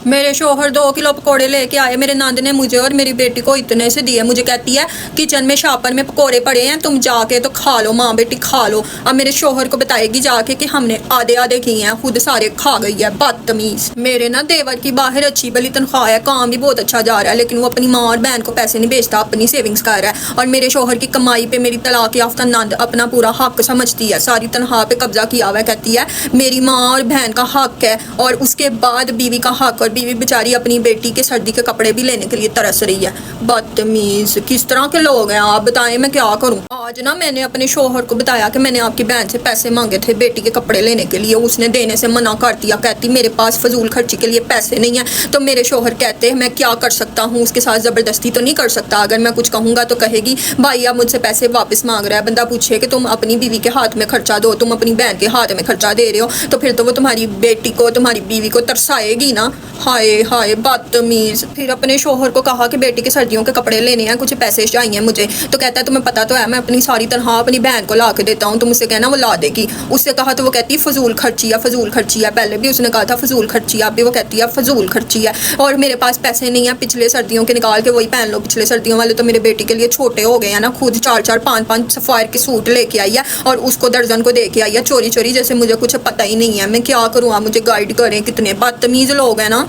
मेरे शोहर 2 किलो पकोड़े लेके आए, मेरे नंद ने मुझे और मेरी बेटी को इतने से दिए। मुझे कहती है किचन में शापर में पकोड़े पड़े हैं, तुम जाके तो खा लो, माँ बेटी खा लो। अब मेरे शोहर को बताएगी जाके कि हमने आधे आधे किए हैं, खुद सारे खा गई है, बदतमीज। मेरे ना देवर की बाहर अच्छी भली तनख्वाह है, काम भी बहुत अच्छा जा रहा है, लेकिन वो अपनी माँ और बहन को पैसे नहीं भेजता, अपनी सेविंग्स कर रहा है। और मेरे शोहर की कमाई पे मेरी तलाक याफ्ता नंद अपना पूरा हक समझती है, सारी तनख्वाह पे कब्जा किया हुआ है। कहती है मेरी माँ और बहन का हक है, और उसके बाद बीवी का हक। और बीवी बेचारी अपनी बेटी के सर्दी के कपड़े भी लेने के लिए तरस रही है। बदतमीज, किस तरह के लोग हैं आप, बताएं मैं क्या करूं। आज ना मैंने अपने शोहर को बताया कि मैंने आपकी बहन से पैसे मांगे थे बेटी के कपड़े लेने के लिए, उसने देने से मना कर दिया। कहती मेरे पास फजूल खर्ची के लिए पैसे नहीं है। तो मेरे शोहर कहते हैं मैं क्या कर सकता हूँ, उसके साथ ज़बरदस्ती तो नहीं कर सकता। अगर मैं कुछ कहूँगा तो कहेगी भाई आप मुझसे पैसे वापस मांग रहा है। बंदा पूछे कि तुम अपनी बीवी के हाथ में खर्चा दो, तुम अपनी बहन के हाथ में खर्चा दे रहे हो, तो फिर तो वो तुम्हारी बेटी को, तुम्हारी बीवी को तरसाएगी ना। हाय हाय बदतमीज। फिर अपने शोहर को कहा कि बेटी के सर्दियों के कपड़े लेने हैं, कुछ पैसे चाहिए मुझे। तो कहता है तुम्हें पता तो है मैं अपनी सारी तनख्वाह अपनी बहन को ला के देता हूँ, तुम उससे कहना वो ला देगी। उससे कहा तो वो कहती है फजूल खर्ची है, फजूल खर्ची है। पहले भी उसने कहा था फजूल खर्ची है, अब भी वो कहती है फजूल खर्ची है। और मेरे पास पैसे नहीं है, पिछले सर्दियों के निकाल के वही पहन लो। पिछले सर्दियों वाले तो मेरे बेटी के लिए छोटे हो गए हैं ना, खुद 4-4 5-5 सफायर के सूट लेके आई है और उसको दर्जन को दे के आई है चोरी चोरी, जैसे मुझे कुछ पता ही नहीं है। मैं क्या करूँ, आप मुझे गाइड करें। कितने बदतमीज लोग हैं ना।